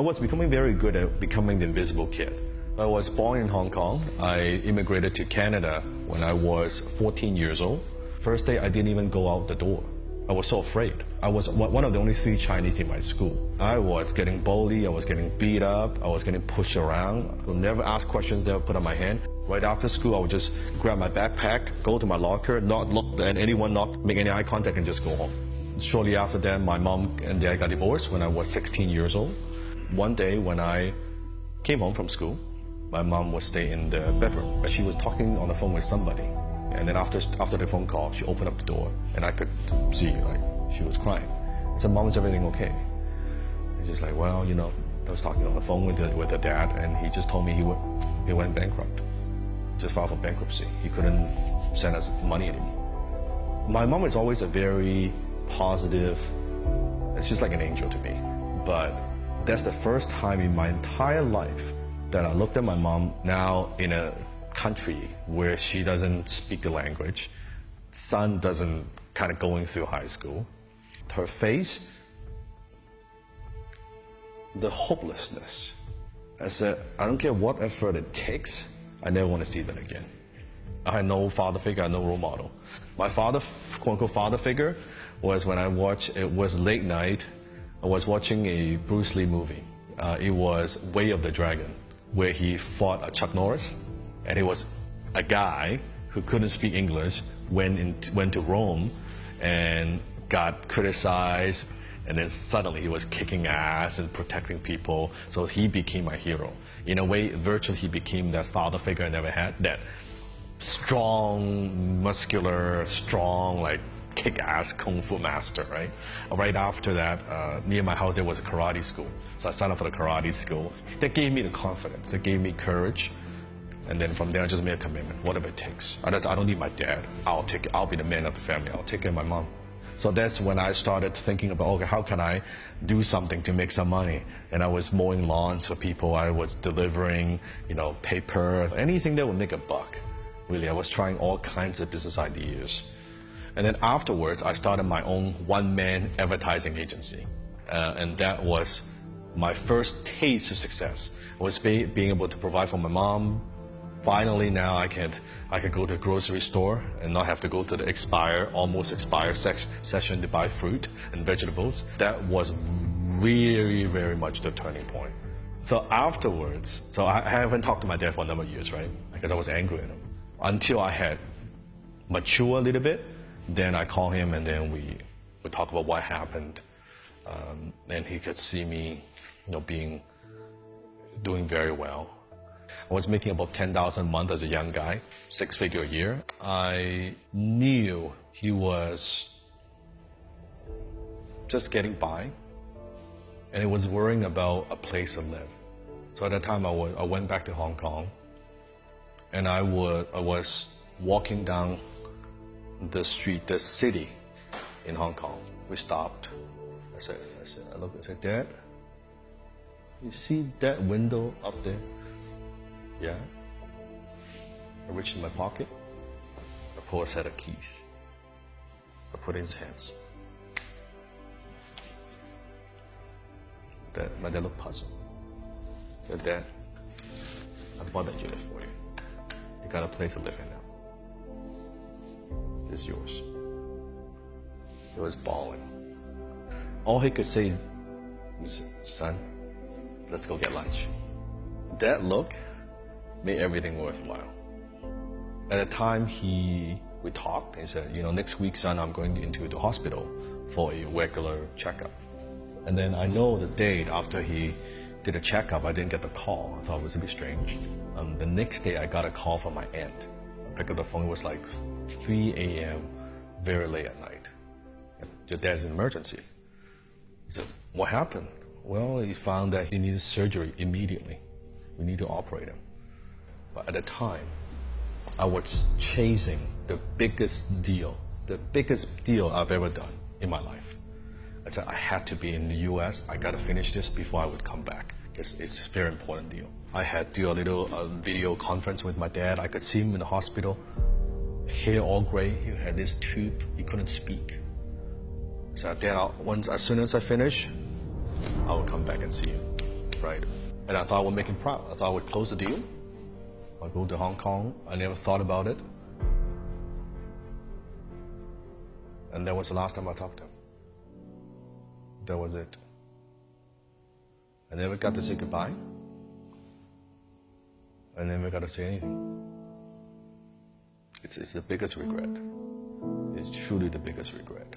was becoming very good at becoming the invisible kid. I was born in Hong Kong. I immigrated to Canada when I was 14 years old. First day, I didn't even go out the door. I was so afraid. I was one of the only 3 Chinese in my school. I was getting bullied, I was getting beat up, I was getting pushed around. I would never ask questions, they would put on my hand. Right after school, I would just grab my backpack, go to my locker, not look at anyone, not make any eye contact, and just go home. Shortly after that, my mom and dad got divorced when I was 16 years old. One day when I came home from school, my mom was staying in the bedroom, but she was talking on the phone with somebody. And then after the phone call, she opened up the door, and I could see, like, she was crying. I said, "Mom, is everything okay?" And she's like, "Well, you know, I was talking on the phone with the dad, and he just told me he went bankrupt, just filed for bankruptcy. He couldn't send us money anymore." My mom is always a very positive, it's just like an angel to me. But that's the first time in my entire life that I looked at my mom now in a country where she doesn't speak the language, son doesn't kind of going through high school. Her face, the hopelessness. I said, I don't care what effort it takes, I never want to see that again. I had no father figure, I had no role model. My father, quote unquote father figure, was when it was late night, I was watching a Bruce Lee movie. It was Way of the Dragon, where he fought Chuck Norris. And it was a guy who couldn't speak English, went to Rome and got criticized, and then suddenly he was kicking ass and protecting people, so he became my hero. In a way, virtually he became that father figure I never had, that strong, muscular, strong, like kick-ass kung fu master, right? Right after that, near my house there was a karate school, so I signed up for the karate school. That gave me the confidence, that gave me courage. And then from there, I just made a commitment, whatever it takes. I don't need my dad. I'll be the man of the family. I'll take care of my mom. So that's when I started thinking about, okay, how can I do something to make some money? And I was mowing lawns for people. I was delivering, paper, anything that would make a buck. Really, I was trying all kinds of business ideas. And then afterwards, I started my own one-man advertising agency. And that was my first taste of success. Was being able to provide for my mom. Finally, now I could go to the grocery store and not have to go to the almost expired section to buy fruit and vegetables. That was very, very much the turning point. So afterwards, I haven't talked to my dad for a number of years, right? Because I was angry at him. Until I had matured a little bit, then I called him and then we talk about what happened. And he could see me, doing very well. I was making about $10,000 a month as a young guy, 6-figure a year. I knew he was just getting by, and he was worrying about a place to live. So at that time, I went back to Hong Kong, and I was walking down the street, the city in Hong Kong. We stopped. I said, "Dad, you see that window up there?" "Yeah." I reached in my pocket. I pulled a set of keys. I put it in his hands. My dad looked puzzled. I said, "Dad, I bought that unit for you. You got a place to live in now. It's yours." He was bawling. All he could say was, "Son, let's go get lunch." That look made everything worthwhile. At the time we talked, he said, "Next week, son, I'm going into the hospital for a regular checkup." And then I know the date after he did a checkup, I didn't get the call. I thought it was a bit strange. The next day, I got a call from my aunt. I picked up the phone, it was like 3 a.m., very late at night. "Your dad's in emergency." He said, "What happened?" "Well, he found that he needs surgery immediately. We need to operate him." But at the time, I was chasing the biggest deal I've ever done in my life. I said, I had to be in the US, I gotta finish this before I would come back, because it's a very important deal. I had to do a little video conference with my dad. I could see him in the hospital, hair all gray, he had this tube, he couldn't speak. So Dad, as soon as I finish, I will come back and see you. right? And I thought I would make him proud. I thought I would close the deal. I'd go to Hong Kong. I never thought about it. And that was the last time I talked to him. That was it. I never got to say goodbye. I never got to say anything. It's the biggest regret. It's truly the biggest regret.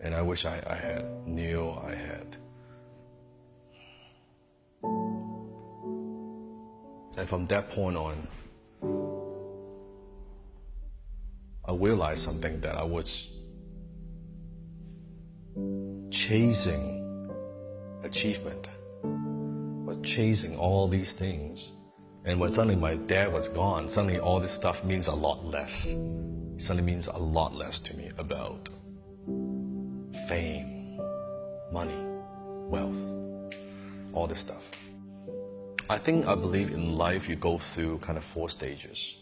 And I wish I knew I had. And from that point on, I realized something, that I was chasing achievement, was chasing all these things. And when suddenly my dad was gone, suddenly all this stuff means a lot less. It suddenly means a lot less to me about fame, money, wealth, all this stuff. I believe in life you go through kind of 4 stages.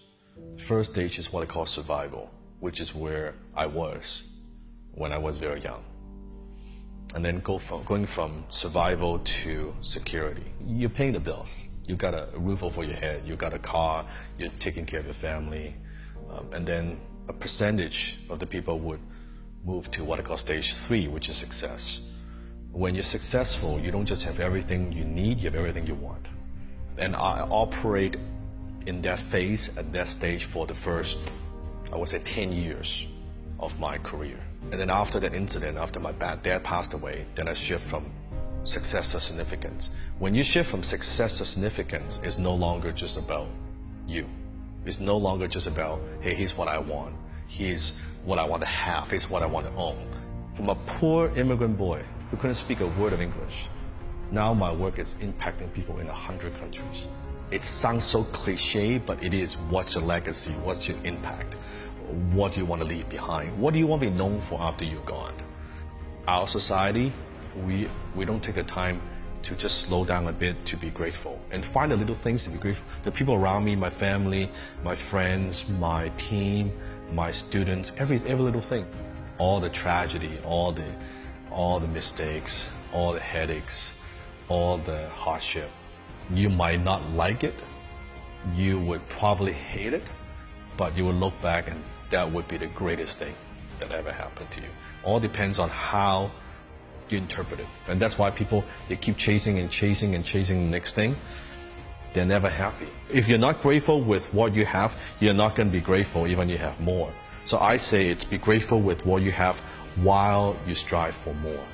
The first stage is what I call survival, which is where I was when I was very young. And then going from survival to security. You're paying the bills. You got a roof over your head, you got a car, you're taking care of your family. And then a percentage of the people would move to what I call stage 3, which is success. When you're successful, you don't just have everything you need, you have everything you want. And I operate in that phase, at that stage, for the first, I would say, 10 years of my career. And then after that incident, after my dad passed away, then I shift from success to significance. When you shift from success to significance, it's no longer just about you. It's no longer just about, hey, here's what I want. Here's what I want to have. Here's what I want to own. From a poor immigrant boy who couldn't speak a word of English, now my work is impacting people in 100 countries. It sounds so cliche, but it is. What's your legacy? What's your impact? What do you want to leave behind? What do you want to be known for after you're gone? Our society, we don't take the time to just slow down a bit to be grateful and find the little things to be grateful. The people around me, my family, my friends, my team, my students, every little thing. All the tragedy, all the mistakes, all the headaches, all the hardship. You might not like it, you would probably hate it, but you will look back and that would be the greatest thing that ever happened to you. All depends on how you interpret it. And that's why people, they keep chasing and chasing and chasing the next thing. They're never happy. If you're not grateful with what you have, you're not going to be grateful even if you have more. So I say it's be grateful with what you have while you strive for more.